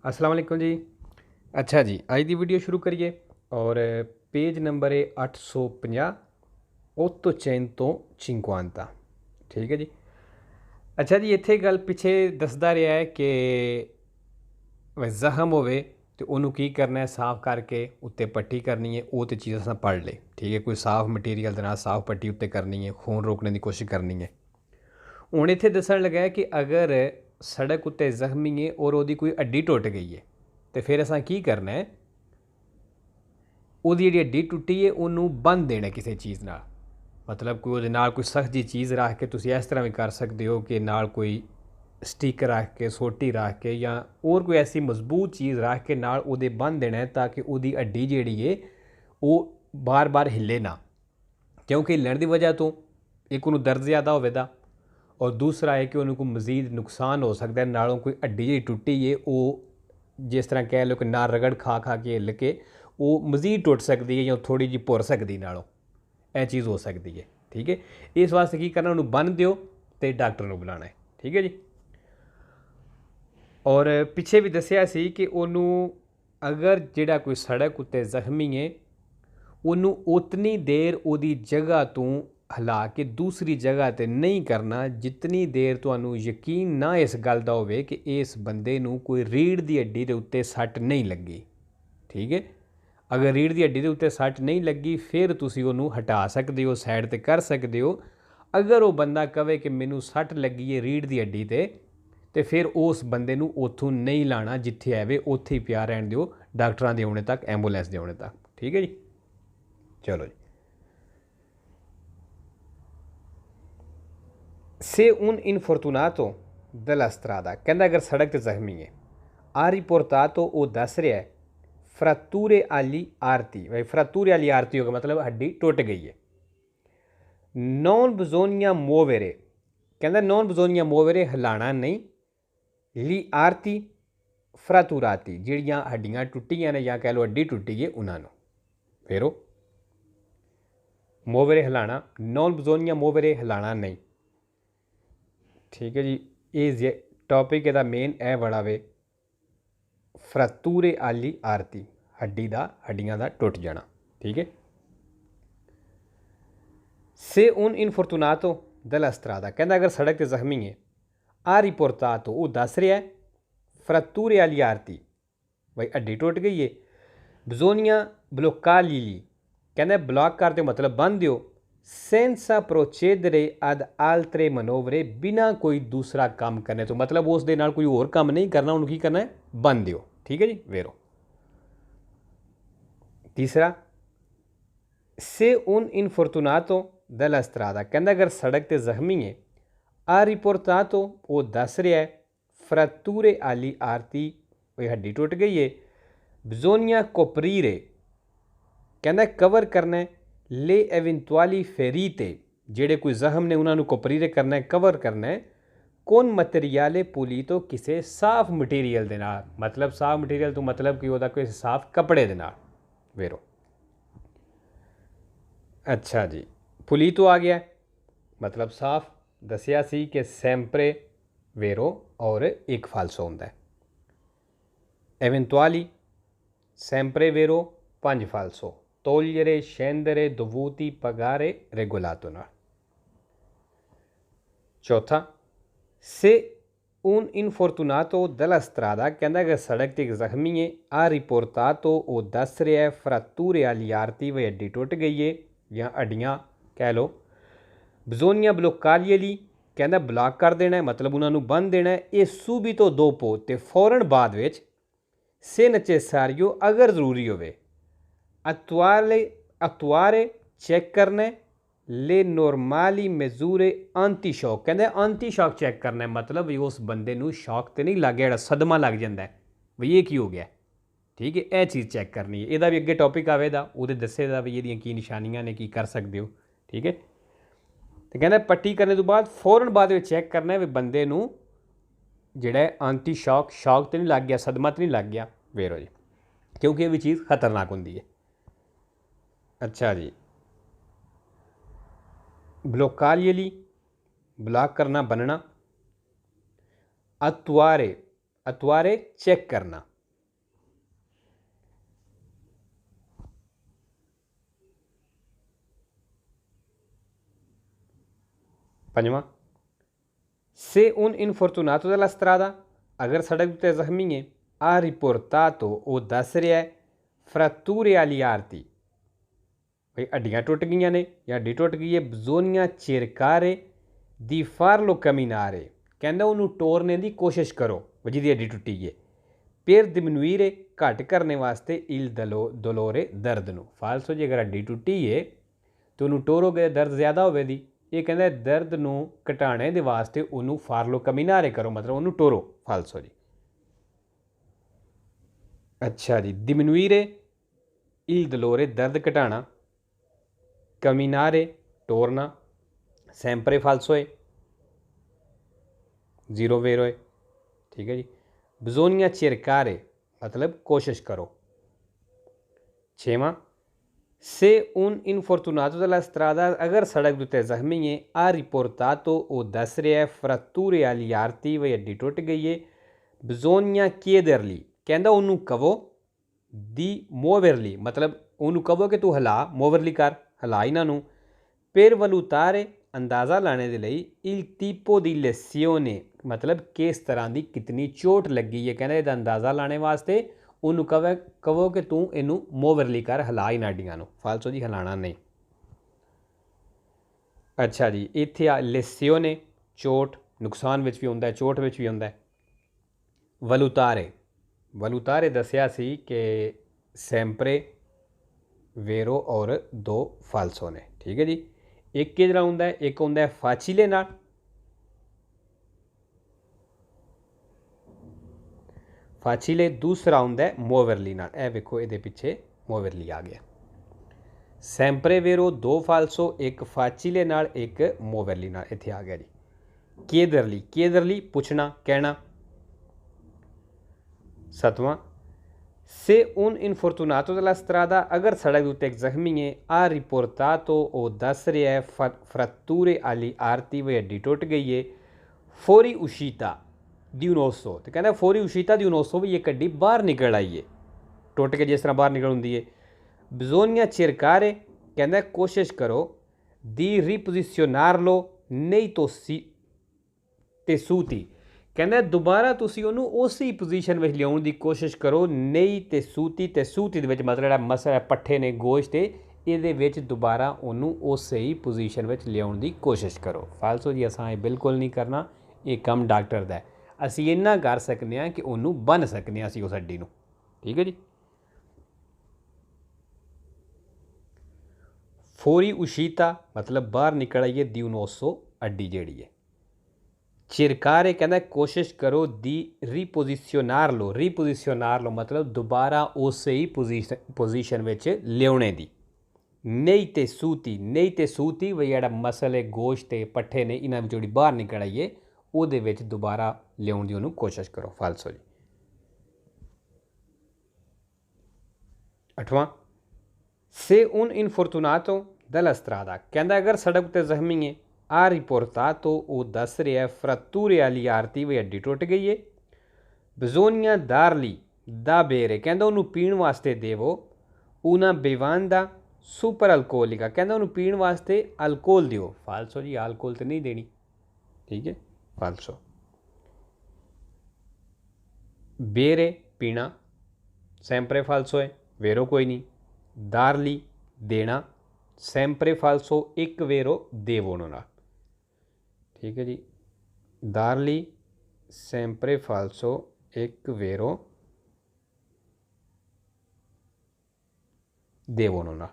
अस्सलाम वालेकुम जी। अच्छा जी, अज की वीडियो शुरू करिए और पेज नंबर है 850 ओतो चैन तो चिंकुआंता। ठीक है जी। अच्छा जी, इत्थे गल पिछे दसदा रहा है कि जख्म होवे तो उन्होंने की करना है, साफ करके उत्ते पट्टी करनी है। वो तो चीज़ असां पढ़ ले, ठीक है। कोई साफ मटीरियल के नाल साफ पट्टी उत्ते करनी है, खून रोकने की कोशिश करनी है। हुण इत्थे दस्सण लगा है कि अगर सड़क उत्ते जख्मी है और वो कोई हड्डी टुट गई है तो फिर असां की करना है, ਉਹਦੀ ਜਿਹੜੀ ਹੱਡੀ ਟੁੱਟੀ ਹੈ ਉਹਨੂੰ ਬੰਨ੍ਹ ਦੇਣਾ ਕਿਸੇ ਚੀਜ਼ ਨਾਲ। ਮਤਲਬ ਕੋਈ ਉਹਦੇ ਨਾਲ ਕੋਈ ਸਖਤ ਜਿਹੀ ਚੀਜ਼ ਰੱਖ ਕੇ ਤੁਸੀਂ ਇਸ ਤਰ੍ਹਾਂ ਵੀ ਕਰ ਸਕਦੇ ਹੋ ਕਿ ਨਾਲ ਕੋਈ ਸਟਿਕ ਰੱਖ ਕੇ, ਸੋਟੀ ਰੱਖ ਕੇ, ਜਾਂ ਹੋਰ ਕੋਈ ਐਸੀ ਮਜ਼ਬੂਤ ਚੀਜ਼ ਰੱਖ ਕੇ ਨਾਲ ਉਹਦੇ ਬੰਨ੍ਹ ਦੇਣਾ ਹੈ, ਤਾਂ ਕਿ ਉਹਦੀ ਹੱਡੀ ਜਿਹੜੀ ਹੈ ਉਹ ਬਾਰ-ਬਾਰ ਹਿੱਲੇ ਨਾ। ਕਿਉਂਕਿ ਹਿੱਲਣ ਦੀ ਵਜ੍ਹਾ ਤੋਂ ਇੱਕ ਉਹਨੂੰ ਦਰਦ ਜ਼ਿਆਦਾ ਹੋਵੇਗਾ, ਔਰ ਦੂਸਰਾ ਹੈ ਕਿ ਉਹਨੂੰ ਕੋਈ ਮਜ਼ੀਦ ਨੁਕਸਾਨ ਹੋ ਸਕਦਾ। ਨਾਲੋਂ ਕੋਈ ਹੱਡੀ ਜਿਹੜੀ ਟੁੱਟੀ ਹੈ ਉਹ ਜਿਸ ਤਰ੍ਹਾਂ ਕਹਿ ਲਓ ਕਿ ਨਾਲ ਰਗੜ ਖਾ ਖਾ ਕੇ ਹਿੱਲ ਕੇ ਉਹ ਮਜ਼ੀਦ ਟੁੱਟ ਸਕਦੀ ਹੈ, ਜਾਂ ਥੋੜ੍ਹੀ ਜਿਹੀ ਭੁਰ ਸਕਦੀ ਨਾਲੋਂ, ਇਹ ਚੀਜ਼ ਹੋ ਸਕਦੀ ਹੈ। ਠੀਕ ਹੈ, ਇਸ ਵਾਸਤੇ ਕੀ ਕਰਨਾ, ਉਹਨੂੰ ਬੰਨ੍ਹ ਦਿਓ ਅਤੇ ਡਾਕਟਰ ਨੂੰ ਬੁਲਾਉਣਾ ਹੈ। ਠੀਕ ਹੈ ਜੀ। ਔਰ ਪਿੱਛੇ ਵੀ ਦੱਸਿਆ ਸੀ ਕਿ ਉਹਨੂੰ ਅਗਰ ਜਿਹੜਾ ਕੋਈ ਸੜਕ ਉੱਤੇ ਜ਼ਖਮੀ ਹੈ ਉਹਨੂੰ ਉਤਨੀ ਦੇਰ ਉਹਦੀ ਜਗ੍ਹਾ ਤੋਂ ਹਿਲਾ ਕੇ ਦੂਸਰੀ ਜਗ੍ਹਾ 'ਤੇ ਨਹੀਂ ਕਰਨਾ ਜਿਤਨੀ ਦੇਰ ਤੁਹਾਨੂੰ ਯਕੀਨ ਨਾ ਇਸ ਗੱਲ ਦਾ ਹੋਵੇ ਕਿ ਇਸ ਬੰਦੇ ਨੂੰ ਕੋਈ ਰੀੜ੍ਹ ਦੀ ਹੱਡੀ ਦੇ ਉੱਤੇ ਸੱਟ ਨਹੀਂ ਲੱਗੀ। ਠੀਕ ਹੈ, ਅਗਰ ਰੀੜ੍ਹ ਦੀ ਹੱਡੀ ਦੇ ਉੱਤੇ ਸੱਟ ਨਹੀਂ ਲੱਗੀ ਫਿਰ ਤੁਸੀਂ ਉਹਨੂੰ ਹਟਾ ਸਕਦੇ ਹੋ, ਸਾਈਡ 'ਤੇ ਕਰ ਸਕਦੇ ਹੋ। ਅਗਰ ਉਹ ਬੰਦਾ ਕਵੇ ਕਿ ਮੈਨੂੰ ਸੱਟ ਲੱਗੀ ਹੈ ਰੀੜ੍ਹ ਦੀ ਹੱਡੀ 'ਤੇ ਫਿਰ ਉਸ ਬੰਦੇ ਨੂੰ ਉੱਥੋਂ ਨਹੀਂ ਲਾਣਾ, ਜਿੱਥੇ ਆਵੇ ਉੱਥੇ ਹੀ ਪਿਆ ਰਹਿਣ ਦਿਓ ਡਾਕਟਰਾਂ ਦੇ ਆਉਣੇ ਤੱਕ, ਐਂਬੂਲੈਂਸ ਦੇ ਆਉਣੇ ਤੱਕ। ਠੀਕ ਹੈ ਜੀ। ਚਲੋ ਜੀ। Se un infortunato della strada, ਕਹਿੰਦਾ ਅਗਰ ਸੜਕ 'ਤੇ ਜ਼ਖਮੀ ਹੈ, ha riportato, ਉਹ ਦੱਸ ਰਿਹਾ ਹੈ, fratture agli arti, भाई fratture agli arti ਹੋ ਗਿਆ ਮਤਲਬ ਹੱਡੀ ਟੁੱਟ ਗਈ ਹੈ। non bisogna muovere, ਕਹਿੰਦਾ non bisogna muovere, ਹਿਲਾਣਾ ਨਹੀਂ, gli arti fratturati, ਜਿਹੜੀਆਂ ਹੱਡੀਆਂ ਟੁੱਟੀਆਂ ਨੇ ਜਾਂ ਕਹਿ ਲਓ ਹੱਡੀ ਟੁੱਟੀ ਹੈ ਉਹਨਾਂ ਨੂੰ। ਫਿਰ ਉਹ ਮੋਵਰੇ ਹਿਲਾਣਾ, non bisogna muovere, ਹਿਲਾਣਾ ਨਹੀਂ। ਠੀਕ ਹੈ ਜੀ। ਇਹ ਟੌਪਿਕ ਇਹਦਾ ਮੇਨ ਇਹ ਬੜਾ ਵੇ, ਫਰੈਤੂਰੇ ਆਲੀ ਆਰਤੀ, ਹੱਡੀਆਂ ਦਾ ਟੁੱਟ ਜਾਣਾ। ਠੀਕ ਹੈ। ਸੇ ਉਨ ਇਨਫੋਰਟੂਨਾਤੋ ਦੈਲਾ ਸਟਰਾਦਾ, ਕਹਿੰਦਾ ਅਗਰ ਸੜਕ 'ਤੇ ਜ਼ਖਮੀ ਹੈ, ਆ ਰਿਪੋਰਟਾਤੋ, ਉਹ ਦੱਸ ਰਿਹਾ ਫਰੈਤੂਰੇ ਆਲੀ ਆਰਤੀ, ਬਈ ਹੱਡੀ ਟੁੱਟ ਗਈ ਹੈ। ਬਜ਼ੋਨੀਆ ਬਲੋਕਾਲੀਲੀ, ਕਹਿੰਦਾ ਬਲੌਕ ਕਰ ਦਿਓ ਮਤਲਬ ਬੰਨ੍ਹ ਦਿਓ। सेंसा प्रोचेदरे अद आल्तरे मनोवरे, बिना कोई दूसरा काम करने तो, मतलब उस दे नाल कोई और काम नहीं करना, उन्होंने की करना है, बन दियो। ठीक है जी। वेरो तीसरा, से उन इनफोर्टुनातो दella strada, कहता अगर सड़क ते जख्मी है, आ रिपोर्टातो, वो दस रहा है, फ्रैतूरे आली आरती, वही हड्डी टुट गई है। बिजोनिया कोपरीरे, कहता कवर करना है, ले एवेंचुअली फेरीते, जेड़े कोई जख्म ने उन्होंने कोपरीरे करना है, कवर करना है। कौन मटेरियाले पुलीतो, किसी साफ मटीरियल दे नाल, मतलब साफ मटीरियल तो मतलब कि वह कोई साफ कपड़े दे नाल। वेरो अच्छा जी, पुलीतो आ गया मतलब साफ। दसिया सी कि सैंपरे वेरो और एक फालसो होंदा है। एवेंचुअली सैंपरे वेरो 5 फालसो, togliere, scendere, dovuti, pagare, regolato नाल। चौथा, से un infortunato della strada, कहता अगर सड़क ते जख्मी है, आ रिपोर्टातो, वो दस रहा है, फ्रैतूरे agli arti, वही हड्डी टुट गई है या हड्डियाँ कह लो। बिजोनिया ब्लोकालियली, कहता ब्लॉक कर देना है मतलब उन्होंने बंद देना है। ये सूबीतो दोपो, ते फौरन बाद विच, से नेसेसारियो, अगर जरूरी होवे, अतुआरे चेक करना, ले नॉर्मली मेजूरे आंटी शॉक, कहते आंटी शॉक चेक करना है, मतलब भी उस बंदे नूं शॉक तो नहीं लग गया, सदमा लग जाता है भी ये की हो गया। ठीक है, यह चीज़ चेक करनी है। यदा भी अगे टॉपिक आएगा वो दसेगा भी ये की निशानियां ने, की कर सकते हो। ठीक है, तो कहना पट्टी करने तो बाद फौरन बाद में चेक करना है भी बंदे नूं जिहड़ा आंटी शॉक तो नहीं लग गया, सदमा तो नहीं लग गया। वेरो जी, क्योंकि ये भी चीज़ खतरनाक होंगी है। अच्छा जी, ब्लोकालियली ब्लॉक करना, बनना। अतुआरे चेक करना, पंजवां, से उन इनफॉर्चुनातो della strada, अगर सड़क उत्ते जख्मी है, ha riportato वो दस रहा है fratture agli arti, भाई हड्डियाँ टुट गई ने या हड्डी टुट गई है, bisogna cercare di farlo camminare, कहंदा उन्होंने टोरने की कोशिश करो जिहदी हड्डी टुटी है, per diminuire घट करने वास्ते il dolore दर्द नूं। फालसो जी अगर हड्डी टुटी है तो उन्होंने टोरोगे दर्द ज़्यादा होवेगी, ये कहता है दर्द नूं घटाने दे वास्ते उन्होंने फार्लो कमिनारे करो, मतलब उन्होंने टोरो। फालसो जी। अच्छा जी, डिमिनुइरे il dolore दर्द घटाना, कमिनारे टोरना, sempre फालसो है, जीरो वेरो है, ठीक है जी। bisogna cercare मतलब कोशिश करो। छेवां, से उन इनफॉर्चुनातो della strada, अगर सड़क उत्ते जख्मी है, ha riportato वो दस रहा है fratture agli arti, वही हड्डी टुट गई है, bisogna chiederli, कहंदा उन्होंने कहो di muoverli, मतलब उन्होंने कहो कि तू हिला, मोवरली कर, हिला इन्हों, per valutare अंदाज़ा लाने के लिए il tipo di lesione, मतलब किस तरह की कितनी चोट लगी है, कहना यदा अंदाज़ा लाने वास्ते उन्होंने कहो कि तू इनू मोवरली कर, हिला इन हड्डियां नूं। फालसो जी हिलाना नहीं। अच्छा जी, इत्थे आ लेसियोने चोट, नुकसान विच भी होंदा है, चोट विच भी होंदा है। वलुतारे, वलुतारे दसिया सी कि सैंपरे वेरो और दो फालसो ने, ठीक है जी। एक किहड़ा होंदा है, एक होंदा है फाचिले नाल, फाचिले, दूसरा होंदा है मोवरली नाल। ए वेखो इहदे पिछे मोवरली आ गया। सैंपरे वेरो दो फालसो, एक फाचिले नाल, एक मोवरली नाल, इत्थे आ गया जी। केदरली, केदरली पुछना, कहना। सतवां, से उन इनफॉर्चुनातो della strada, अगर सड़क उत्ते एक जख्मी है, ha riportato वो दस रहा है fratture agli arti, वही हड्डी टुट गई है, fuori uscita di un osso, तो कहना fuori uscita di un osso, भी एक हड्डी बाहर निकल आई है, टुट के जिस तरह बाहर निकल होंदी है। bisogna cercare, कहना कोशिश करो, di riposizionarlo nei tessuti, कहना दोबारा तुसी उन्होंने उसी पोजीशन में लियाउण की कोशिश करो, नहीं तेसूती, तेसूती दे विच मतलब मसल पट्ठे ने गोश्त ये दोबारा उन्होंने उस ही पोजीशन में लियाउण की कोशिश करो। फालसो जी असां ये बिल्कुल नहीं करना, ये कम डॉक्टर दा है। असी इन्ना कर सकते हैं कि उन्होंने बन सकते हैं असी उस हड्डी नूं, ठीक है जी। फोरी उशीता मतलब बाहर निकल आइए, दी उन ओसो हड्डी जिहड़ी है। चिरकारे कहना कोशिश करो, दी रिपोजिशनार लो, रिपोजिशनार लो मतलब दोबारा उस ही पोजीशन में लियाने दी। नहीं ते सूती, नहीं ते सूती वही जेड़ा मसल है, गोश्त है, पट्ठे ने, इन्हां विचों बाहर निकल आइए, उहदे विच दोबारा लियाउण दी उन्होंने कोशिश करो। फालसो जी। अठवां, से उन इनफॉर्चुनातो della strada, कहंदा अगर सड़क उत्ते जख्मी है, ha riportato वो दस रहा है fratture agli arti, वही हड्डी टुट गई है, bisogna darli da bere, कहंदा उन्होंने पीण वास्ते देवो, una bevanda super alcolica, कहंदा उन्होंने पीण वास्ते अल्कोहल दियो। फालसो जी, अल्कोहल तो नहीं देनी, ठीक है, फालसो। बेरे पीना, sempre फालसो है, वेरो कोई नहीं। दारली देना, sempre फालसो, एक वेरो देवो उन्होंने, ठीक है जी। दारली sempre फालसो, एक वेरो देवो उन्होंने।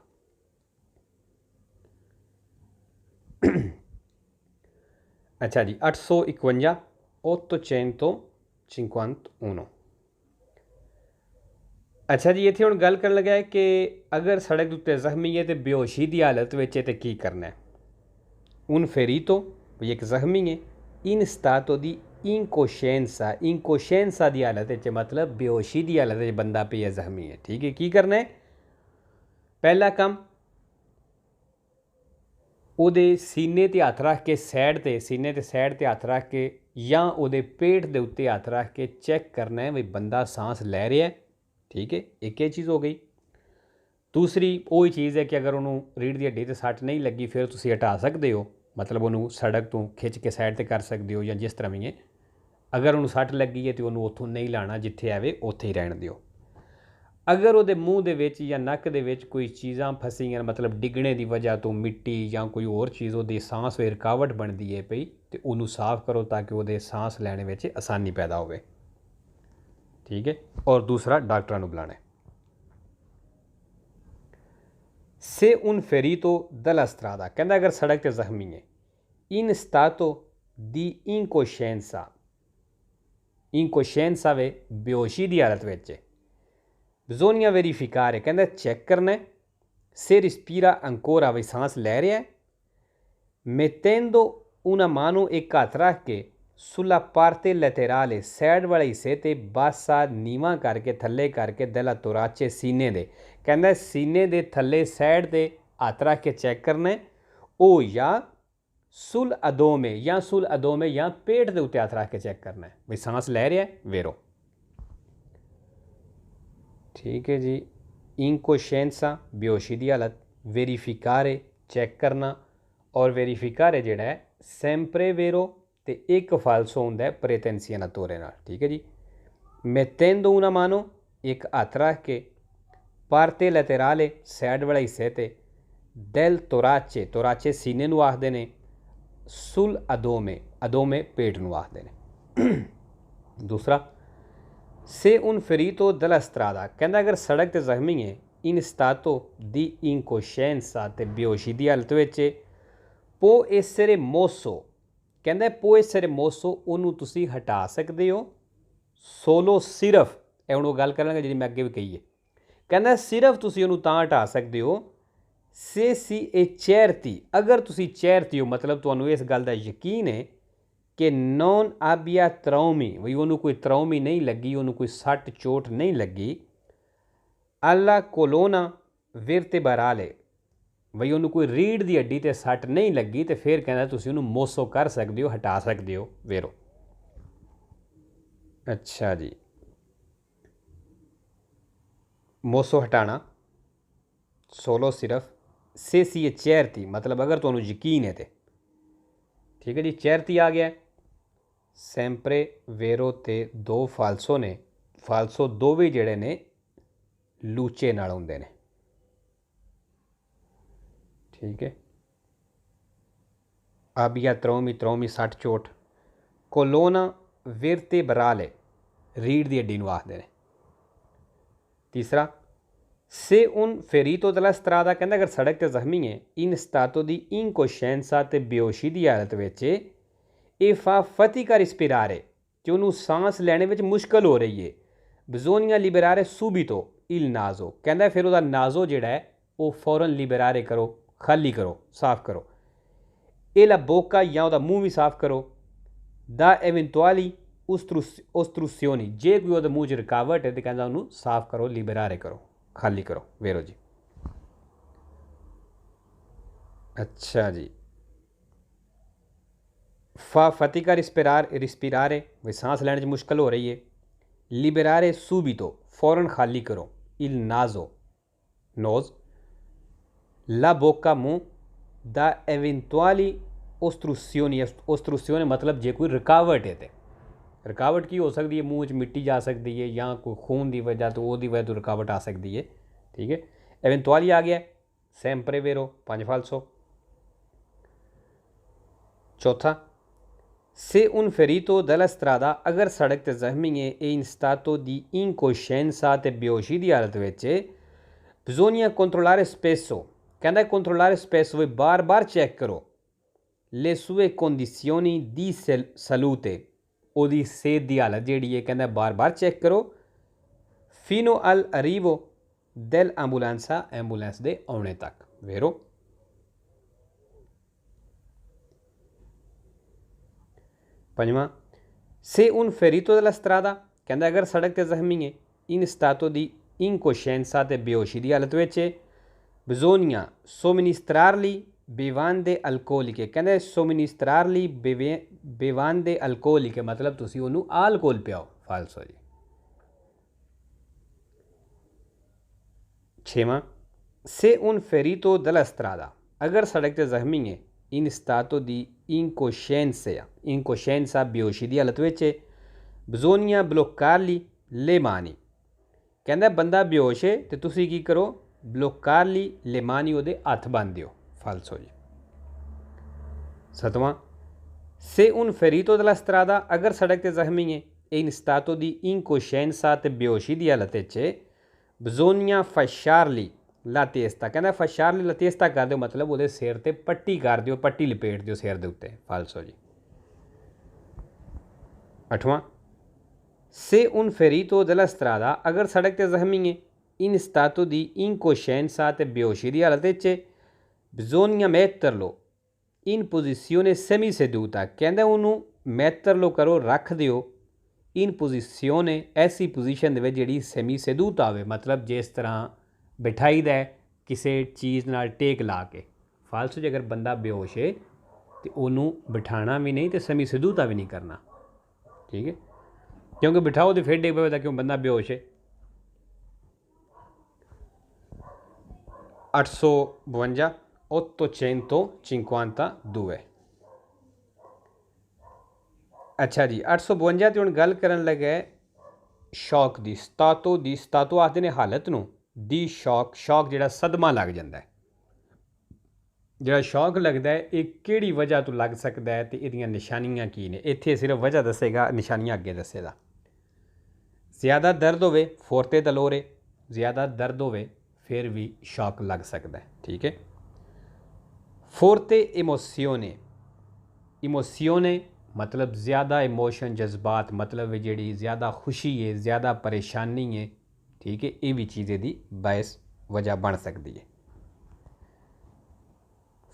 अच्छा जी, 851 851। अच्छा जी, इत्थे हुण गल करन लगा है कि अगर सड़क उत्ते जख्मी है तो बेहोशी की हालत में तो की करना है। उन फेरीतो एक जख्मी है, इन स्टातो दी इनकोशेंसा, इनकोशेंसा की हालत मतलब बेहोशी की हालत बंदा पे है, जख्मी है, ठीक है। की करना है, पहला काम ਉਹਦੇ सीने ते हथ रख के सैड ते, सीने ते सैड ते हथ रख के या ਉਹਦੇ पेट के उत्ते हथ रख के चैक करना है भी बंदा सांस लै रहा है, ठीक है। एक ये चीज़ हो गई। दूसरी वही चीज़ है कि अगर उन्होंने रीढ़ की हड्डी ते सੱਟ नहीं लगी फिर तुसी हटा सकते हो, मतलब ਉਹਨੂੰ ਸੜਕ ਤੋਂ ਖਿੱਚ ਕੇ ਸਾਈਡ ਤੇ ਕਰ ਸਕਦੇ ਹੋ ਜਾਂ ਜਿਸ ਤਰ੍ਹਾਂ ਵੀ ਹੈ। ਅਗਰ ਉਹਨੂੰ ਸੱਟ ਲੱਗੀ ਹੈ ਤੇ ਉਹਨੂੰ ਉੱਥੋਂ ਨਹੀਂ ਲਾਣਾ, ਜਿੱਥੇ ਆਵੇ ਉੱਥੇ ਹੀ ਰਹਿਣ ਦਿਓ। ਅਗਰ ਉਹਦੇ ਮੂੰਹ ਦੇ ਵਿੱਚ ਜਾਂ ਨੱਕ ਦੇ ਵਿੱਚ ਕੋਈ ਚੀਜ਼ਾਂ ਫਸੀਆਂ, ਮਤਲਬ ਡਿੱਗਣੇ ਦੀ ਵਜ੍ਹਾ ਤੋਂ ਮਿੱਟੀ ਜਾਂ ਕੋਈ ਹੋਰ ਚੀਜ਼ ਉਹਦੀ ਸਾਂਸ ਵਿੱਚ ਰੁਕਾਵਟ ਬਣਦੀ ਹੈ ਪਈ, ਤੇ ਉਹਨੂੰ ਸਾਫ਼ ਕਰੋ ਤਾਂ ਕਿ ਉਹਦੇ ਸਾਂਸ ਲੈਣ ਵਿੱਚ ਆਸਾਨੀ ਪੈਦਾ ਹੋਵੇ। ਠੀਕ ਹੈ। ਔਰ ਦੂਸਰਾ, ਡਾਕਟਰਾਂ ਨੂੰ ਬੁਲਾਣਾ। ਸੇ ਉਨ ਫੇਰੀਟੋ della strada, ਕਹਿੰਦਾ ਅਗਰ ਸੜਕ 'ਤੇ ਜ਼ਖਮੀ ਹੈ, in stato di incoscienza ਵੇ ਬੇਹੋਸ਼ੀ ਦੀ ਹਾਲਤ ਵਿੱਚ, bisogna verificare, ਕਹਿੰਦਾ ਚੈੱਕ ਕਰਨਾ se respira ancora, ਵੀ ਸਾਂਸ ਲੈ ਰਿਹਾ ਹੈ, mettendo una mano, ਇੱਕ ਹੱਥ ਰੱਖ ਕੇ sulla parte laterale, ਸਾਈਡ ਵਾਲੇ ਹਿੱਸੇ ਤੇ ਬਾਸਾ ਨੀਵਾਂ ਕਰਕੇ ਥੱਲੇ ਕਰਕੇ della torace, ਸੀਨੇ ਦੇ, ਕਹਿੰਦਾ ਸੀਨੇ ਦੇ ਥੱਲੇ ਸਾਈਡ ਤੇ ਹੱਥ ਰੱਖ ਕੇ ਚੈੱਕ ਕਰਨਾ, ਉਹ ਜਾਂ ਸੁਲ ਅਦੋਮੇ ਜਾਂ ਪੇਟ ਦੇ ਉੱਤੇ ਹੱਥ ਰੱਖ ਕੇ ਚੈੱਕ ਕਰਨਾ ਵੀ ਸਾਂਸ ਲੈ ਰਿਹਾ ਵੇਰੋ। ਠੀਕ ਹੈ ਜੀ। ਇਨਕੋਸ਼ੈਂਸਾ ਬੇਹੋਸ਼ੀ ਦੀ ਹਾਲਤ, ਵੈਰੀਫਿਕਾਰੇ ਚੈੱਕ ਕਰਨਾ, ਔਰ ਵੈਰੀਫਿਕਾਰੇ ਜਿਹੜਾ ਹੈ ਸੈਂਪਰੇ ਵੇਰੋ ਤੇ ਇੱਕ ਫਾਲਸੋ ਹੁੰਦਾ ਹੈ ਪ੍ਰੇਤੈਂਸੀਆ ਤੋਰੇ ਨਾਲ। ਠੀਕ ਹੈ ਜੀ। ਮੈਤੈਂਦੋ ਉਨਾ ਮਾਨੋ, ਇੱਕ ਹੱਥ ਰੱਖ ਕੇ, ਪਾਰਤੇ ਲੈਤੇਰਾਲੇ, ਸਾਈਡ ਵਾਲੇ ਹਿੱਸੇ ਤੇ, ਦੈਲ ਤੋਰਾਚੇ ਸੀਨੇ ਨੂੰ ਆਖਦੇ ਨੇ, ਸੁਲ ਅਦੋਮੇ ਪੇਟ ਨੂੰ ਆਖਦੇ ਨੇ। ਦੂਸਰਾ, ਸੇ ਉਨ ਫਰੀਟੋ della strada, ਕਹਿੰਦਾ ਅਗਰ ਸੜਕ 'ਤੇ ਜ਼ਖਮੀ ਹੈ, ਇਨ ਸਟਾਟੋ ਦੀ ਇਨਕੋਸ਼ੈਂਸਾ, ਤੇ ਬੇਹੋਸ਼ੀ ਦੀ ਹਾਲਤ ਵਿੱਚ, ਪੋ essere mosso, ਕਹਿੰਦਾ ਪੋ essere mosso, ਉਹਨੂੰ ਤੁਸੀਂ ਹਟਾ ਸਕਦੇ ਹੋ, ਸੋਲੋ ਸਿਰਫ, ਇਹ ਹੁਣ ਉਹ ਗੱਲ ਕਰਾਂਗੇ ਜਿਹੜੀ ਮੈਂ ਅੱਗੇ ਵੀ ਕਹੀ ਹੈ, ਕਹਿੰਦਾ ਸਿਰਫ ਤੁਸੀਂ ਉਹਨੂੰ ਤਾਂ ਹਟਾ ਸਕਦੇ ਹੋ, ਸੇ ਸੀ ਏ ਚੈਰਤੀ, ਅਗਰ ਤੁਸੀਂ ਚੈਰਤੀ ਹੋ, ਮਤਲਬ ਤੁਹਾਨੂੰ ਇਸ ਗੱਲ ਦਾ ਯਕੀਨ ਹੈ ਕਿ ਨੌਨ ਆਬੀਆ ਤਰਾਉਮੀ, ਵੀ ਉਹਨੂੰ ਕੋਈ ਤਰਾਉਮੀ ਨਹੀਂ ਲੱਗੀ, ਉਹਨੂੰ ਕੋਈ ਸੱਟ ਚੋਟ ਨਹੀਂ ਲੱਗੀ, ਅੱਲਾ ਕੋਲੋਨਾ ਵਿਰਤੇਬਰਾਲੇ, ਬਈ ਉਹਨੂੰ ਕੋਈ ਰੀੜ੍ਹ ਦੀ ਹੱਡੀ 'ਤੇ ਸੱਟ ਨਹੀਂ ਲੱਗੀ, ਤੇ ਫਿਰ ਕਹਿੰਦਾ ਤੁਸੀਂ ਉਹਨੂੰ ਮੋਸੋ ਕਰ ਸਕਦੇ ਹੋ, ਹਟਾ ਸਕਦੇ ਹੋ ਵੇਰੋ। ਅੱਛਾ ਜੀ। ਮੋਸੋ ਹਟਾਣਾ, ਸੋਲੋ ਸਿਰਫ, ਸੇ ਸੀ ਇਹ ਚੈਰਤੀ, ਮਤਲਬ ਅਗਰ ਤੁਹਾਨੂੰ ਯਕੀਨ ਹੈ ਤੇ। ਠੀਕ ਹੈ ਜੀ। ਚੈਰਤੀ ਆ ਗਿਆ। ਸੈਂਪਰੇ ਵੇਰੋ ਤੇ ਦੋ ਫਾਲਸੋ ਨੇ, ਫਾਲਸੋ ਦੋਵੇਂ ਜਿਹੜੇ ਨੇ ਲੂਚੇ ਨਾਲ ਹੁੰਦੇ ਨੇ। ਠੀਕ ਹੈ। ਆਬੀਆ ਤਰੋਮੀ ਸੱਟ ਚੋਟ, ਕੋਲੋਨਾ ਵਿਰਤੇਬਰਾਲੇ, ਰੀੜ੍ਹ ਦੀ ਹੱਡੀ ਨੂੰ ਆਖਦੇ ਨੇ। ਤੀਸਰਾ, ਸੇ ਉਨ ਫੇਰੀਟੋ della strada, ਕਹਿੰਦਾ ਅਗਰ ਸੜਕ 'ਤੇ ਜ਼ਖਮੀ ਹੈ, ਇਨ ਸਟਾਟੋ ਦੀ ਇਨਕੋਸ਼ੈਂਸਾ, ਤੇ ਬੇਹੋਸ਼ੀ ਦੀ ਹਾਲਤ ਵਿੱਚ, ਇਹ ਫਾਤਿਕਾ ਰਿਸਪਿਰਾਰੇ, ਕਿ ਉਹਨੂੰ ਸਾਂਸ ਲੈਣੇ ਵਿੱਚ ਮੁਸ਼ਕਲ ਹੋ ਰਹੀ ਹੈ, ਬਿਜ਼ੋਨੀਆ ਲਿਬਰਾਰੇ ਸੂਬੀਟੋ ਇਲ ਨਾਜ਼ੋ, ਕਹਿੰਦਾ ਫਿਰ ਉਹਦਾ ਨਾਜ਼ੋ ਜਿਹੜਾ ਹੈ ਉਹ ਫੌਰਨ ਲਿਬਰਾਰੇ ਕਰੋ, ਖਾਲੀ ਕਰੋ, ਸਾਫ਼ ਕਰੋ। ਇਹ ਲਾ ਬੋਕਾ, ਜਾਂ ਉਹਦਾ ਮੂੰਹ ਵੀ ਸਾਫ਼ ਕਰੋ, ਦਾ ਐਵੈਂਟੁਆਲੀ ਓਸਟਰੂਸਿਓਨੀ, ਜੇ ਕੋਈ ਉਹਦੇ ਮੂੰਹ 'ਚ ਰੁਕਾਵਟ ਹੈ ਤੇ ਕਹਿੰਦਾ ਉਹਨੂੰ ਸਾਫ਼ ਕਰੋ, ਲਿਬਰਾਰੇ ਕਰੋ, ਖਾਲੀ ਕਰੋ ਵੇਰੋ ਜੀ। ਅੱਛਾ ਜੀ। ਫਾਤਿਕਾ ਰਿਸਪਿਰਾਰੇ, ਵੀ ਸਾਂਸ ਲੈਣ 'ਚ ਮੁਸ਼ਕਲ ਹੋ ਰਹੀ ਹੈ, ਲਿਬਰਾਰੇ ਸੂਬੀਟੋ, ਫੌਰਨ ਖਾਲੀ ਕਰੋ, ਇਲ ਨਾਜ਼ੋ ਨੋਜ਼, ਲਾ ਬੋਕਾ ਮੂੰਹ, ਦਾ ਐਵੈਂਟੁਆਲੀ ਓਸਟਰੂਸਿਓਨੀ ਮਤਲਬ ਜੇ ਕੋਈ ਰੁਕਾਵਟ ਹੈ ਤੇ। ਰੁਕਾਵਟ ਕੀ ਹੋ ਸਕਦੀ ਹੈ? ਮੂੰਹ 'ਚ ਮਿੱਟੀ ਜਾ ਸਕਦੀ ਹੈ, ਜਾਂ ਕੋਈ ਖੂਨ ਦੀ ਵਜ੍ਹਾ ਤੋਂ, ਉਹਦੀ ਵਜ੍ਹਾ ਤੋਂ ਰੁਕਾਵਟ ਆ ਸਕਦੀ ਹੈ। ਠੀਕ ਹੈ। ਐਵੈਂਟੁਆਲੀ ਆ ਗਿਆ। ਸੈਂਪਰੇ ਵੇਰੋ 5 ਫਾਲਸੋ। ਚੌਥਾ, ਸੇ ਉਨ ਫੇਰੀਟੋ della strada, ਅਗਰ ਸੜਕ 'ਤੇ ਜ਼ਖਮੀ ਹੈ, ਇਹ ਇਨ ਸਟਾਟੋ ਦੀ ਇਨਕੋਸ਼ੈਂਸਾ, ਤੇ ਬੇਹੋਸ਼ੀ ਦੀ ਹਾਲਤ ਵਿੱਚ, ਬਿਜ਼ੋਨੀਆ ਕੰਟਰੋਲਾਰੇ ਸਪੈਸੋ, ਕਹਿੰਦਾ ਕੰਟਰੋਲਾਰੇ ਸਪੈਸੋ, ਵੀ ਬਾਰ ਚੈੱਕ ਕਰੋ, ਲੈ ਸੂਏ ਕੰਡੀਸ਼ਨੀ ਦੀ ਸਲੂਤੇ, ਉਹਦੀ ਸਿਹਤ ਦੀ ਹਾਲਤ ਜਿਹੜੀ ਹੈ, ਕਹਿੰਦਾ ਬਾਰ ਚੈੱਕ ਕਰੋ, ਫੀਨੋ ਅਲ ਅਰੀਵੋ ਦੈਲ ਐਂਬੂਲੈਂਸਾ, ਐਂਬੂਲੈਂਸ ਦੇ ਆਉਣੇ ਤੱਕ ਵੇਰੋ। ਪੰਜਵਾਂ, ਸੇ ਉਨ ਫੇਰੀਟੋ della strada, ਕਹਿੰਦਾ ਅਗਰ ਸੜਕ 'ਤੇ ਜ਼ਖਮੀ ਹੈ, ਇਨ ਸਟਾਟੋ ਦੀ ਇਨਕੋਸ਼ੈਂਸਾ, ਤੇ ਬੇਹੋਸ਼ੀ ਦੀ ਹਾਲਤ ਵਿੱਚ, ਬਿਜ਼ੋਨੀਆ ਸੋਮਿਨਿਸਟਰਾਰਲੀ ਬੇਵਾਂਦੇ ਅਲਕੋਲਿਕੇ, ਕਹਿੰਦੇ ਸੋਮਿਨਿਸਟਰਾਰਲੀ ਬੇਵਾਂਦੇ ਅਲਕੋਲਿਕੇ, ਮਤਲਬ ਤੁਸੀਂ ਉਹਨੂੰ ਆਲਕੋਲ ਪਿਆਓ, ਫਾਲਸੋ ਜੀ। ਛੇਵਾਂ, ਸੇ ਉਨ ਫੇਰੀਟੋ della strada, ਅਗਰ ਸੜਕ 'ਤੇ ਜ਼ਖਮੀ ਹੈ, इन स्तातो दी incoscienza बेहोशी दी हालत विच bisogna bloccarli le mani। कहंदा बंदा बेहोश है तो तुसी की करो, bloccarli le mani ਉਹਦੇ हत्थ बंद दिओ। फालसो जी। 7वां se un ferito della strada, अगर सड़क ते जख्मी है in stato di incoscienza ते बेहोशी दी हालत विच bisogna fasciarli ला तेस्ता। कहना फशारली ला तेस्ता कर दो, मतलब वो सिर ते पट्टी कर दिओ, पट्टी लपेट दिओ सिर दे उत्ते। फालसो जी। 8वां से उन फेरीतो दला स्त्रादा, अगर सड़क ते जख्मी है इन स्तातो दी incoscienza ते बेहोशी दी हालत विच bisogna metterlo in posizione semiseduta। कहंदा उन्हों metterlo करो, रख दिओ in posizione ऐसी पोजीशन दे विच जिहड़ी semiseduta होवे, मतलब जिस तरह बिठाई दा किसी चीज़ नाल टेक ला के। फालसू जी। अगर बंदा बेहोश है तो उन्होंने बिठाना भी नहीं तो समी सदूता भी नहीं करना, ठीक है, क्योंकि बिठाओ तो फिर डेग पे क्यों बंदा बेहोश है। 852 852। अच्छा जी। 852 तो हम गल करन लगे शौक दी। स्तातो दी, स्तातो आखते हैं हालत नूं, दी शौक, शौक जिहड़ा सदमा लग जाता है, जिहड़ा शौक लगता है ये किहड़ी वजह तो लग सकता है तो इहदियां निशानियां की ने। इत्थे सिर्फ वजह दसेगा, निशानियां अगे दसेगा। ज़्यादा दर्द होवे, फोर्ते दलोरे, ज़्यादा दर्द होवे फिर भी शौक लग सकता है, ठीक है। फोर्ते इमोसियोने, इमोसियोने मतलब ज़्यादा इमोशन, जज्बात, मतलब जिहड़ी ज़्यादा खुशी है, ज़्यादा परेशानी है, ठीक है, ये भी चीज़ दी बायस वजह बन सकती है।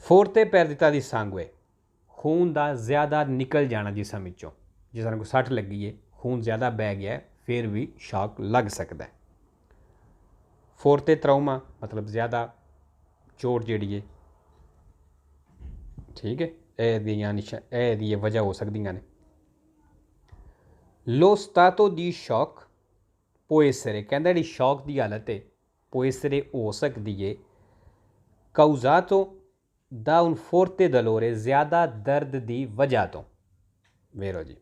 फोर्ते पैरदिता दी सांगवे, खून का ज़्यादा निकल जाना जिसम विचों, जिस तरह कोई सट लगी है, खून ज़्यादा बह गया है, फिर भी शॉक लग सकता है। फोर्ते त्राउमा मतलब ज़्यादा चोट जिहड़ी है, ठीक है, ये वजह हो सकदियां ने। लो स्तातो दी शौक पोएसरे, कहंदा जिहड़ी शौक की हालत है पोएसरे हो सकती है काउजातो दा उन फोर्ते दलोरे, ज़्यादा दर्द की वजह तो। वेरो जी।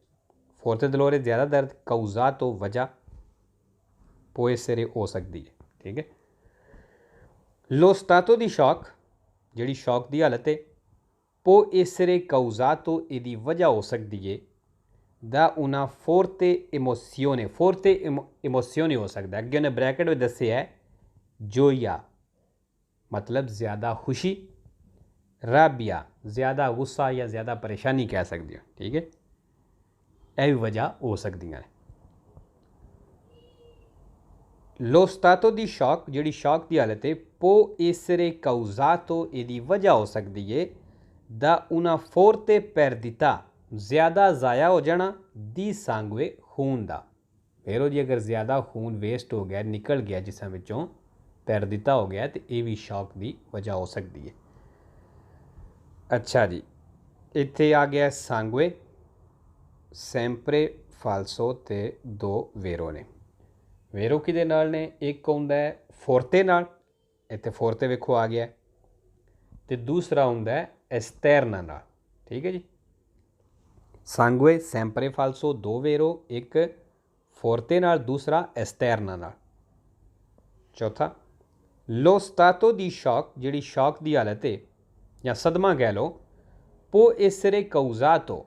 फोर्ते दलोरे ज़्यादा दर्द, काउजातो वजह, पोएसरे हो सकती है, ठीक है। लो स्तातो दी शौक, जिहड़ी शौक की हालत है पोएसरे काउजातो, इहदी वजह हो सकती है दा उना फोर्ते इमोसियोने, फोर्ते इमोसियोने हो सकता है। अगे उन्हें ब्रैकेट में दस्या है जोया मतलब ज़्यादा खुशी, राबिया ज़्यादा गुस्सा या ज़्यादा परेशानी कह सकते हो, ठीक है, यह भी वजह हो सकती हैं। लो स्तातो दी शौक, जिहड़ी शौक की हालत है पोएसरे काउजातो, इहदी वजह हो सकती है दा उना फोर्ते पैरदिता, ज़्यादा ज़ाया हो जाना, दी सांगवे खून दा। फिर जी अगर ज़्यादा खून वेस्ट हो गया, निकल गया जिसम विचों, पैरदिता हो गया, तो यह भी शौक की वजह हो सकती है। अच्छा जी। इत्थे आ गया सांगवे, सैंपरे, फालसो ते दो वेरो ने। वेरो किहदे नाल ने, एक हुंदा है फोर्ते नाल, इत्थे फोर्ते वेखो आ गया, तो दूसरा हुंदा है एस्टरना नाल, ठीक है जी। सांगवे, सैंपरे, फालसो, दो वेरो, एक फोर्ते नाल, दूसरा एस्टरना नाल। चौथा लो स्तातो दी शौक, जिहड़ी शौक की हालत है या सदमा कह लो, पोएसरे काउजातो,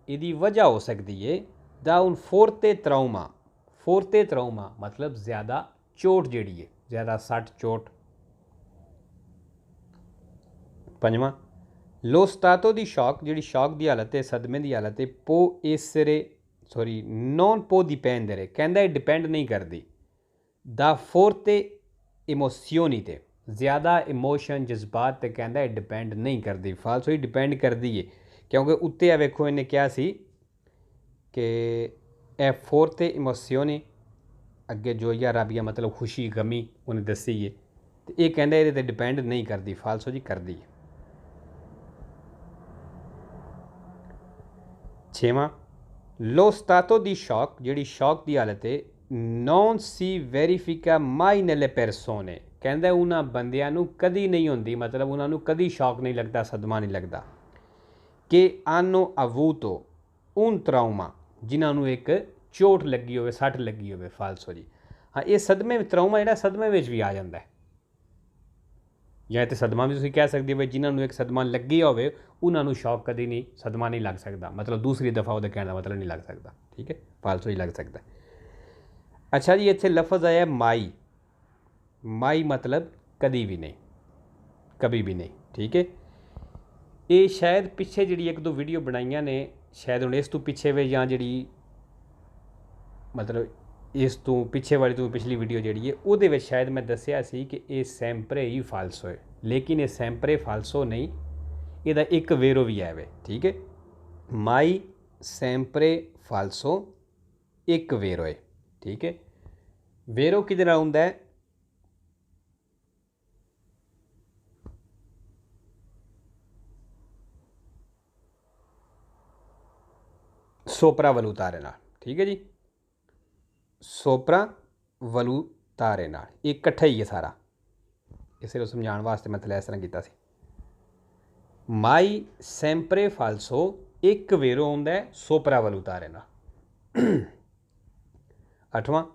इहदी वजह हो सकती है दा उन फोर्ते त्राउमा, फोर्ते त्राउमा मतलब ज़्यादा चोट जिहड़ी है, ज़्यादा सट चोट। पंजवां लो स्तातो दी शौक, जिहड़ी शौक की हालत है, सदमे की हालत है पोएसरे नॉन पो डिपेंडरे, कहंदा है डिपेंड नहीं करती दा फोर्ते इमोसियोनी ते, ज़्यादा इमोशन, जज्बात ते कहंदा है डिपेंड नहीं करती। फालसो ही डिपेंड करती है, क्योंकि उत्ते वेखो इन्हें क्या सी कि ए फोर्ते इमोसियोनी अगे जो या राबिया मतलब खुशी गमी उन्हें दसी है, तो ये कहंदा ये डिपेंड नहीं करती। फालसो जी करती है। छेवां लो स्तातो दी शौक, जिहड़ी शौक की हालत है नॉन सी वेरीफिका माई नैले पेरसोने, कहंदा उन्हां बंदियां नूं कदी नहीं होंदी, मतलब उन्हां नूं कदी शौक नहीं लगता, सदमा नहीं लगता। ਕਿ hanno avuto un trauma, ਜਿਨ੍ਹਾਂ ਨੂੰ ਇੱਕ ਚੋਟ ਲੱਗੀ ਹੋਵੇ, ਸੱਟ ਲੱਗੀ ਹੋਵੇ। ਫਾਲਸੋ ਜੀ। ਹਾਂ, ਇਹ ਸਦਮੇ ਤਰਾਉਮਾ ਜਿਹੜਾ ਸਦਮੇ ਵਿੱਚ ਵੀ ਆ ਜਾਂਦਾ ਹੈ, ਜਾਂ ਇਹ ਸਦਮਾ ਵੀ ਤੁਸੀਂ ਕਹਿ ਸਕਦੇ ਹੋ। ਜਿਨ੍ਹਾਂ ਨੂੰ ਇੱਕ ਸਦਮਾ ਲੱਗਿਆ ਹੋਵੇ ਉਹਨਾਂ ਨੂੰ ਸ਼ੌਕ ਕਦੀ ਨਹੀਂ, ਸਦਮਾ ਨਹੀਂ ਲੱਗ ਸਕਦਾ, ਮਤਲਬ ਦੂਸਰੀ ਦਫਾ ਉਹਦੇ ਕਹਿਣ ਦਾ ਮਤਲਬ ਨਹੀਂ ਲੱਗ ਸਕਦਾ। ਠੀਕ ਹੈ, ਫਾਲਸੋ ਹੀ ਲੱਗ ਸਕਦਾ। ਅੱਛਾ ਜੀ, ਇੱਥੇ ਲਫ਼ਜ਼ ਆਇਆ ਮਾਈ। ਮਾਈ ਮਤਲਬ ਕਦੀ ਵੀ ਨਹੀਂ, ਕभी भी नहीं। ठीक है, ਇਹ ਸ਼ਾਇਦ ਪਿੱਛੇ ਜਿਹੜੀ ਇੱਕ ਦੋ ਵੀਡੀਓ ਬਣਾਈਆਂ ਨੇ, ਸ਼ਾਇਦ ਹੁਣ ਇਸ ਤੋਂ ਪਿੱਛੇ ਵੇ ਜਾਂ ਜਿਹੜੀ ਮਤਲਬ ਇਸ ਤੋਂ ਪਿੱਛੇ ਵਾਲੀ ਤੋਂ ਪਿਛਲੀ ਵੀਡੀਓ ਜਿਹੜੀ ਹੈ ਉਹਦੇ ਵਿੱਚ ਸ਼ਾਇਦ ਮੈਂ ਦੱਸਿਆ ਸੀ ਕਿ ਇਹ ਸੈਂਪਰੇ ਹੀ ਫਾਲਸੋ ਹੈ, ਲੇਕਿਨ ਇਹ ਸੈਂਪਰੇ ਫਾਲਸੋ ਨਹੀਂ, ਇਹਦਾ ਇੱਕ ਵੇਰੋ ਵੀ ਹੈ ਵੇ। ਠੀਕ ਹੈ, ਮਾਈ ਸੈਂਪਰੇ ਫਾਲਸੋ ਇੱਕ ਵੇਰੋ ਹੈ। ਠੀਕ ਹੈ, ਵੇਰੋ ਕਿਹਦੇ ਨਾਲ ਹੁੰਦਾ ਹੈ? ਸੋਪਰਾ ਵਲੂਤਾਰੇ ਨਾਲ। ਠੀਕ ਹੈ ਜੀ, ਸੋਪਰਾ ਵਲੂਤਾਰੇ ਨਾਲ ਇਹ ਇਕੱਠਾ ਹੀ ਹੈ ਸਾਰਾ, ਇਸੇ ਨੂੰ ਸਮਝਾਉਣ ਵਾਸਤੇ ਮੈਂ ਥੱਲੇ ਇਸ ਤਰ੍ਹਾਂ ਕੀਤਾ ਸੀ। ਮਾਈ ਸੈਂਪਰੇ ਫਾਲਸੋ ਇੱਕ ਵੇਰੋ ਹੁੰਦਾ ਹੈ ਸੋਪਰਾ ਵਲੂਤਾਰੇ ਨਾਲ। ਅੱਠਵਾਂ,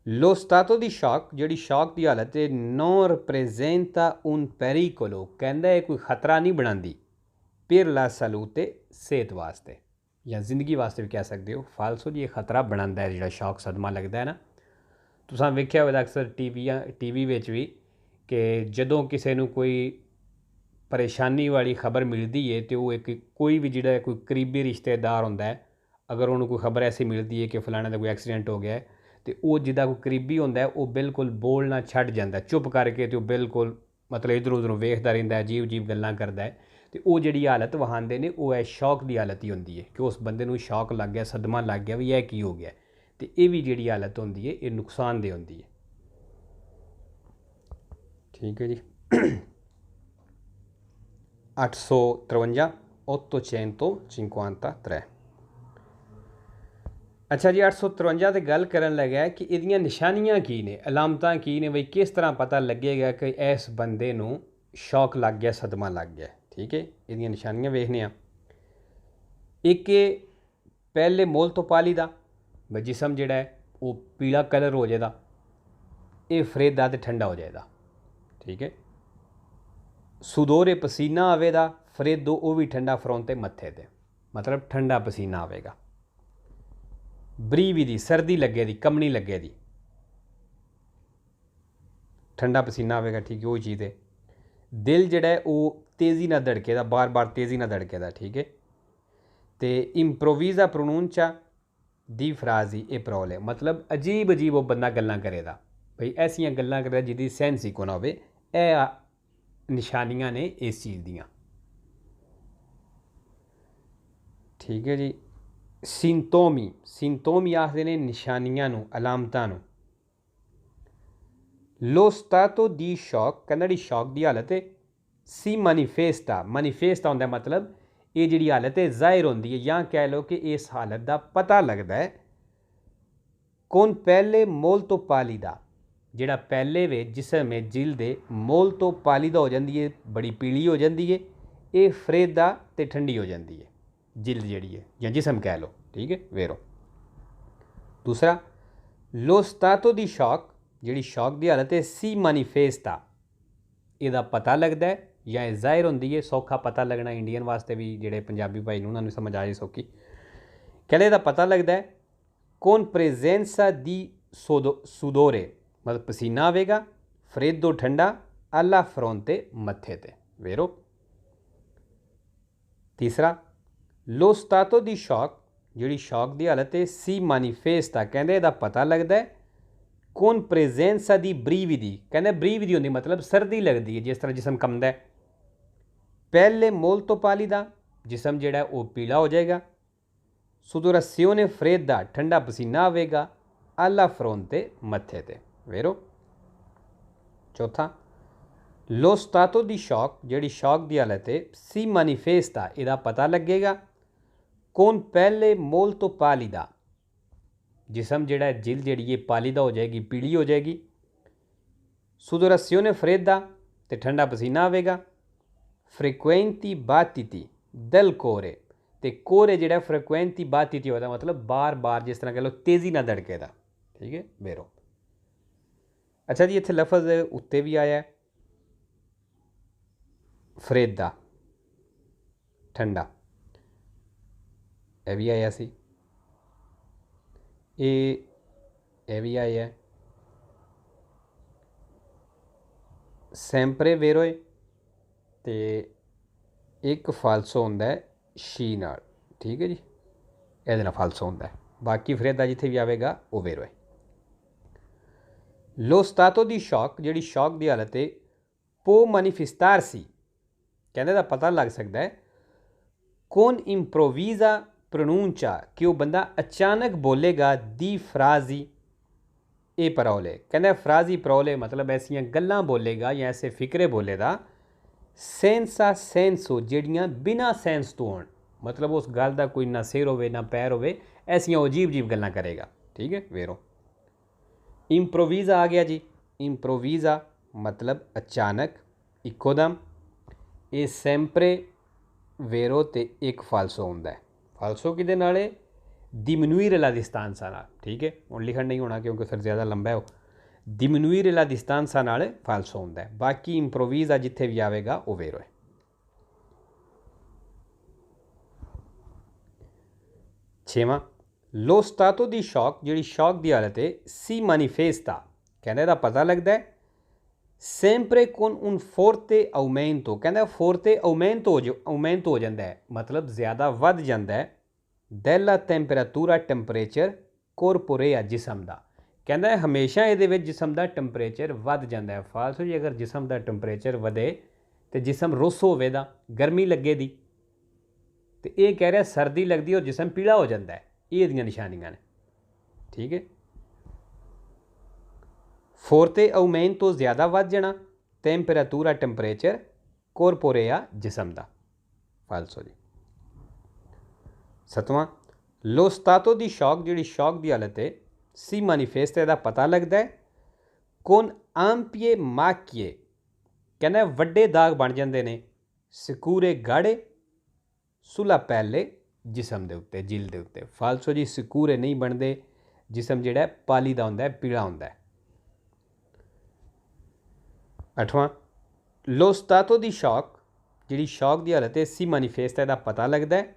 ਲੋ ਸਟਾਤੋ ਦੀ ਸ਼ੌਕ, ਜਿਹੜੀ ਸ਼ੌਕ ਦੀ ਹਾਲਤ ਹੈ, ਨੋ ਰਿਪ੍ਰੈਜ਼ੈਂਟਾ un pericolo, ਕਹਿੰਦਾ ਇਹ ਕੋਈ ਖਤਰਾ ਨਹੀਂ ਬਣਾਉਂਦੀ, per la salute, ਸਿਹਤ ਵਾਸਤੇ ਜਾਂ ਜ਼ਿੰਦਗੀ ਵਾਸਤੇ ਵੀ ਕਹਿ ਸਕਦੇ ਹੋ। ਫਾਲਸੋ ਜੀ ਇਹ ਖਤਰਾ ਬਣਾਉਂਦਾ ਹੈ, ਜਿਹੜਾ ਸ਼ੌਕ ਸਦਮਾ ਲੱਗਦਾ ਹੈ ਨਾ। ਤੁਸੀਂ ਵੇਖਿਆ ਹੋਵੇਗਾ ਅਕਸਰ ਟੀਵੀ ਵਿੱਚ ਵੀ ਕਿ ਜਦੋਂ ਕਿਸੇ ਨੂੰ ਕੋਈ ਪਰੇਸ਼ਾਨੀ ਵਾਲੀ ਖਬਰ ਮਿਲਦੀ ਹੈ ਤੇ ਉਹ ਇੱਕ ਕੋਈ ਵੀ ਜਿਹੜਾ ਕੋਈ ਕਰੀਬੀ ਰਿਸ਼ਤੇਦਾਰ ਹੁੰਦਾ ਹੈ, ਅਗਰ ਉਹਨੂੰ ਕੋਈ ਖਬਰ ਐਸੀ ਮਿਲਦੀ ਹੈ ਕਿ ਫਲਾਣੇ ਦਾ ਕੋਈ ਐਕਸੀਡੈਂਟ ਹੋ ਗਿਆ ਤੇ ਉਹ ਜਿੱਦਾਂ ਕੋਈ ਕਰੀਬੀ ਹੁੰਦਾ ਹੈ ਉਹ ਬਿਲਕੁਲ ਬੋਲਣਾ ਛੱਡ ਜਾਂਦਾ, ਚੁੱਪ ਕਰਕੇ, ਤੇ ਉਹ ਬਿਲਕੁਲ ਮਤਲਬ ਇੱਧਰ ਉੱਧਰੋਂ ਵੇਖਦਾ ਰਹਿੰਦਾ, ਅਜੀਬ ਅਜੀਬ ਗੱਲਾਂ ਕਰਦਾ ਹੈ। ਤੇ ਉਹ ਜਿਹੜੀ ਹਾਲਤ ਵਹਾਉਂਦੇ ਨੇ ਉਹ ਹੈ ਸ਼ੌਕ ਦੀ ਹਾਲਤ ਹੀ ਹੁੰਦੀ ਹੈ ਕਿ ਉਸ ਬੰਦੇ ਨੂੰ ਸ਼ੌਕ ਲੱਗ ਗਿਆ, ਸਦਮਾ ਲੱਗ ਗਿਆ ਵੀ ਇਹ ਕੀ ਹੋ ਗਿਆ। ਤੇ ਇਹ ਵੀ ਜਿਹੜੀ ਹਾਲਤ ਹੁੰਦੀ ਹੈ ਇਹ ਨੁਕਸਾਨਦੇਹ ਹੁੰਦੀ ਹੈ। ਠੀਕ ਹੈ ਜੀ। 853 853। ਅੱਛਾ ਜੀ, 853 ਤੇ ਗੱਲ ਕਰਨ ਲੱਗਾ ਕਿ ਇਹਦੀਆਂ ਨਿਸ਼ਾਨੀਆਂ ਕੀ ਨੇ, ਅਲਾਮਤਾਂ ਕੀ ਨੇ, ਬਈ ਕਿਸ ਤਰ੍ਹਾਂ ਪਤਾ ਲੱਗੇਗਾ ਕਿ ਇਸ ਬੰਦੇ ਨੂੰ ਸ਼ੌਕ ਲੱਗ ਗਿਆ, ਸਦਮਾ ਲੱਗ ਗਿਆ। ਠੀਕ ਹੈ, ਇਹਦੀਆਂ ਨਿਸ਼ਾਨੀਆਂ ਵੇਖਦੇ ਹਾਂ। ਇੱਕ ਪਹਿਲੇ ਮੋਲ ਤੋਂ ਪਾਲੀ ਦਾ ਬਈ ਜਿਸਮ ਜਿਹੜਾ ਹੈ ਉਹ ਪੀਲਾ ਕਲਰ ਹੋ ਜਾਏਗਾ, ਇਹ ਫਰੇਦਾ ਤੇ ਠੰਡਾ ਹੋ ਜਾਏਗਾ। ਠੀਕ ਹੈ, ਸੁਦੋਰੇ ਪਸੀਨਾ ਆਵੇਗਾ, ਫਰੇਦੋ ਉਹ ਵੀ ਠੰਡਾ ਫਰੋਂ ਤੇ ਮੱਥੇ ਤੇ, ਮਤਲਬ ਠੰਡਾ ਪਸੀਨਾ ਆਵੇਗਾ। ਬਰੀਵੀ ਦੀ ਸਰਦੀ ਲੱਗੇ ਦੀ, ਕੰਬਣੀ ਲੱਗੇ ਦੀ, ਠੰਡਾ ਪਸੀਨਾ ਆਵੇਗਾ। ਠੀਕ ਹੈ, ਉਹ ਚੀਜ਼ ਹੈ। ਦਿਲ ਜਿਹੜਾ ਹੈ ਉਹ ਤੇਜ਼ੀ ਨਾਲ ਧੜਕੇਦਾ, ਬਾਰ-ਬਾਰ ਤੇਜ਼ੀ ਨਾਲ ਧੜਕੇਦਾ। ਠੀਕ ਹੈ, ਤੇ ਇੰਪਰੋਵੀਜ਼ਾ ਪ੍ਰੋਨੂncia ਦੀ ਫਰਾਜ਼ੀ ਇਹ ਪ੍ਰੋਬਲਮ, ਮਤਲਬ ਅਜੀਬ ਅਜੀਬ ਉਹ ਬੰਦਾ ਗੱਲਾਂ ਕਰੇਗਾ, ਭਈ ਐਸੀਆਂ ਗੱਲਾਂ ਕਰਦਾ ਜਿਹਦੀ ਸੈਂਸ ਹੀ ਕੋ ਨਾ ਹੋਵੇ। ਇਹ ਨਿਸ਼ਾਨੀਆਂ ਨੇ ਇਸ ਚੀਜ਼ ਦੀਆਂ। ਠੀਕ ਹੈ ਜੀ। ਸਿੰਤੋਮੀ ਆਖਦੇ ਨੇ ਨਿਸ਼ਾਨੀਆਂ ਨੂੰ, ਅਲਾਮਤਾਂ ਨੂੰ। ਲੋ ਸਟਾਤੋ ਦੀ ਸ਼ੌਕ, ਕਹਿੰਦਾ ਜਿਹੜੀ ਸ਼ੌਕ ਦੀ ਹਾਲਤ ਹੈ, ਸੀ ਮੈਨੀਫੈਸਟਾ ਹੁੰਦਾ ਮਤਲਬ ਇਹ ਜਿਹੜੀ ਹਾਲਤ ਹੈ ਜ਼ਾਹਿਰ ਹੁੰਦੀ ਹੈ, ਜਾਂ ਕਹਿ ਲਓ ਕਿ ਇਸ ਹਾਲਤ ਦਾ ਪਤਾ ਲੱਗਦਾ ਹੈ ਕੌਣ ਪਹਿਲੇ ਮੋਲ ਤੋਂ ਪਾਲੀ ਦਾ, ਜਿਹੜਾ ਪਹਿਲੇ ਵੇ ਜਿਸਮ ਹੈ ਜਿਲਦ ਦੇ ਮੋਲ ਤੋਂ ਪਾਲੀ ਦਾ ਹੋ ਜਾਂਦੀ ਹੈ, ਬੜੀ ਪੀਲੀ ਹੋ ਜਾਂਦੀ ਹੈ, ਇਹ ਫਰੇਦਾ ਤੇ ਠੰਡੀ ਹੋ ਜਾਂਦੀ ਹੈ ਜਿਲਦ ਜਿਹੜੀ ਹੈ, ਜਾਂ ਜਿਸਮ ਕਹਿ ਲਓ। ਠੀਕ ਹੈ, ਵੇਰੋ। ਦੂਸਰਾ, ਲੋ ਸਟਾਤੋ ਦੀ ਸ਼ੌਕ, ਜਿਹੜੀ ਸ਼ੌਕ ਦੀ ਹਾਲਤ ਹੈ, ਸੀ ਮੈਨੀਫੈਸਟਾ, ਇਹਦਾ ਪਤਾ ਲੱਗਦਾ ਹੈ ਜਾਂ ਇਹ ਜ਼ਾਹਿਰ ਹੁੰਦੀ ਹੈ। ਸੌਖਾ ਪਤਾ ਲੱਗਣਾ ਇੰਡੀਅਨ ਵਾਸਤੇ ਵੀ, ਜਿਹੜੇ ਪੰਜਾਬੀ ਭਾਈ ਨੂੰ ਉਹਨਾਂ ਨੂੰ ਸਮਝ ਆ ਜਾਏ ਸੌਖੀ। ਕਹਿੰਦੇ ਇਹਦਾ ਪਤਾ ਲੱਗਦਾ ਹੈ ਕੌਣ ਪ੍ਰੈਜ਼ੈਂਸਾ ਦੀ ਸੁਦੋਰੇ, ਮਤਲਬ ਪਸੀਨਾ ਆਵੇਗਾ, ਫਰੇਦੋ ਠੰਡਾ, ਆਲਾ ਫਰੋਂਤੇ ਮੱਥੇ ਤੇ, ਵੇਰੋ। ਤੀਸਰਾ, ਲੋ ਸਟਾਤੋ ਦੀ ਸ਼ੌਕ, ਜਿਹੜੀ ਸ਼ੌਕ ਦੀ ਹਾਲਤ ਹੈ, ਸੀ ਮੈਨੀਫੈਸਟਾ, ਕਹਿੰਦੇ ਇਹਦਾ ਪਤਾ ਲੱਗਦਾ ਹੈ ਕੌਣ ਪ੍ਰੈਜ਼ੈਂਸਾ ਦੀ ਬਰੀਵੀ ਦੀ, ਕਹਿੰਦੇ ਬਰੀਵੀ ਦੀ ਹੁੰਦੀ ਮਤਲਬ ਸਰਦੀ ਲੱਗਦੀ ਹੈ, ਜਿਸ ਤਰ੍ਹਾਂ ਜਿਸਮ ਕੰਬਦਾ ਹੈ। ਪਹਿਲੇ ਮੋਲ ਤੋਂ ਪਾਲੀ ਦਾ, ਜਿਸਮ ਜਿਹੜਾ ਉਹ ਪੀਲਾ ਹੋ ਜਾਏਗਾ। ਸੁਦੋਰਾਸੀਓਨੇ ਫਰੇਦਾ, ਠੰਡਾ ਪਸੀਨਾ ਆਵੇਗਾ, ਆਲਾ ਫਰੋਂਤੇ ਮੱਥੇ ਤੇ, ਵੇਰੋ। ਚੌਥਾ, ਲੋ ਸਟਾਤੋ ਦੀ ਸ਼ੌਕ, ਜਿਹੜੀ ਸ਼ੌਕ ਦੀ ਹਾਲਤ ਹੈ, ਸੀ ਮੈਨੀਫੈਸਟਾ, ਇਹਦਾ ਪਤਾ ਲੱਗੇਗਾ ਕੌਣ ਪਹਿਲੇ ਮੋਲ ਤੋਂ ਪਾਲੀ ਦਾ, ਜਿਸਮ ਜਿਹੜਾ ਜਿਲਦ ਜਿਹੜੀ ਹੈ ਪਾਲੀਦਾ ਹੋ ਜਾਏਗੀ, ਪੀਲੀ ਹੋ ਜਾਏਗੀ। ਸੁਦੋਰਾਸੀਓਨੇ ਫਰੇਦਾ ਤੇ ਠੰਡਾ ਪਸੀਨਾ ਆਵੇਗਾ। ਫ੍ਰੀਕੁਐਂਟੀ ਬਾਤੀਤੀ, दल कोरे, तो कोरे जो फ्रिक्वेंटी बाती थी होता मतलब बार बार जिस तरह कह लो तेज़ी ना धड़के दा, ठीक है बेरो। अच्छा जी, इत्थे लफज उत्ते भी आया फ्रेदा ठंडा, यह भी आया सी, ये भी आया सैंपरे वेरोए, तो एक फालसो होंदा है शी नाल, ठीक है जी, ये फालसो होंदा है, बाकी फ्रेदा जिथे भी आएगा वो वेरोए। लो स्तातो दी शौक जी शौक की हालत है पो मैनिफेस्टार सी, कहने का पता लग सकता है कौन इंप्रोवीजा प्रोनूंचा कि वह बंदा अचानक बोलेगा दी फ्राजी ए परौले, कहना फ्राजी परौले मतलब ऐसियां गल्लां बोलेगा या ऐसे फिक्रे बोलेगा सेंसा सेंसो जड़ियाँ बिना सेंस तो होन, मतलब उस गल का कोई ना सिर होवे ना पैर होवे, ऐसियां अजीब अजीब गल्लां करेगा, ठीक है वेरो। इंप्रोवीज़ा आ गया जी, इंप्रोवीज़ा मतलब अचानक इकोदम, ये सैंपरे वेरो ते एक फालसो होंदा है, फालसो किदे नाल है डिमिनुइर ला डिस्टेंसा नाल, ठीक है हुण लिखण नहीं होना क्योंकि फिर ज़्यादा लंबा है वो, डिमिनुइर ला डिस्टेंसा नाल फालसो होंदा है, बाकी इंप्रोवीज़ा जिथे भी आएगा वो वेरो है। छेवां लो स्टातो दी शौक जी शौक की हालत है सी मैनिफेस्टा, कहने का पता लगता है sempre con un forte aumento, कहना forte aumento हो जाता है मतलब ज़्यादा वध जाता है della temperatura temperature corporea जिसम का, कहना है हमेशा ये जिसम का टैंपरेचर वध जाता है। फालसो जी अगर जिसम का टैंपरेचर वधे तो जिसम रुस होवेगा, गर्मी लगे दी, तो ये कह रहा सर्दी लगती और जिसम पीला हो जाता है, ये निशानियां ने, ठीक है। फोर्ते अउमेंटो ज़्यादा वध जाना, टेंपरेचर टैंपरेचर कोरपोरेआ जिसम का, फालसो जी। सतवां लो स्तातो दी शौक जी शौक की हालत है सी मैनिफेस्टे का पता लगता है कौन आंपिए माकिए, कहना वड्डे दाग बन जाते हैं सकूरे गाढ़े सुला पहले जिसम के उत्ते जिल के उत्ते, फालसो जी सकूरे नहीं बनते, जिसम जोड़ा पाली का होंदा है पीला होंदा है। अठवां लो स्तातो दी शौक जी शौक की हालत है सी मैनिफेस्टे का पता लगता है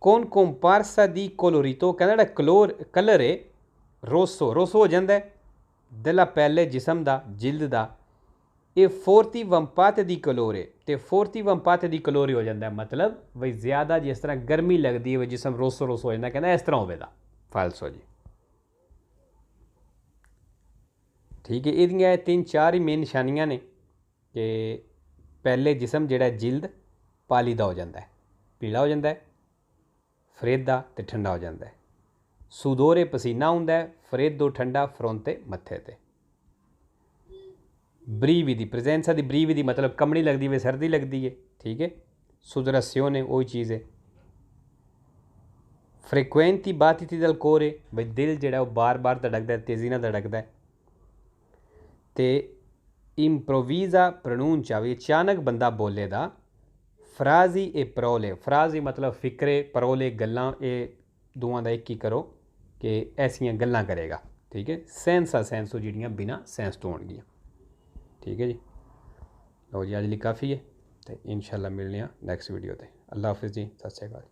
कौन कंपार्सा दी कोलोरितो, कहना कलोर कलर है रोसो रोसो हो जाता है दला पहले जिसम का जिल्द का, ये फोर्ती वंपाते दी कलोरे, तो फोर्ती वंपाते दी कलोरी हो जाता है मतलब बई ज़्यादा जिस तरह गर्मी लगती है जिसम रोसो रोसो हो जाता है, कहना इस तरह होवेगा, फालसो जी, ठीक है। ये 3-4 ही मेन निशानियां ने कि पहले जिसम जोड़ा जिल्द पाली का हो जाता है, पीला हो जाता है, फ्रेदा तो ठंडा हो जाता है, सुदोरे पसीना होंदा है, फ्रेदो ठंडा फ्रोंते मत्थे ते, ब्रीविदी प्रेजेंसा दी ब्रीविदी मतलब कमड़ी लगती है सर्दी लगती है, ठीक है। सुदरस्योने वही चीज़ है। फ्रिक्वेंटी बातिथी दल कोरे, भाई दिल जोड़ा वो बार बार धड़कता है, तेज़ी ना धड़कता है, तो इंप्रोवीज़ा प्रोनूंचा भी अचानक बंदा बोले दा फ्राजी ए परोले, फ्राजी मतलब फिक्रे परोले गल्लां, ये दोवां दा एक ही करो कि ऐसियां गल्लां करेगा, ठीक है। सेंसा सेंसो जिहड़ियां बिना सेंस तो होणगियां, ठीक है जी। लो जी अज लिए काफ़ी है, तो इंशाल्लाह मिलने नैक्सट वीडियो ते। अल्लाह हाफिज़ जी, सत श्री अकाल।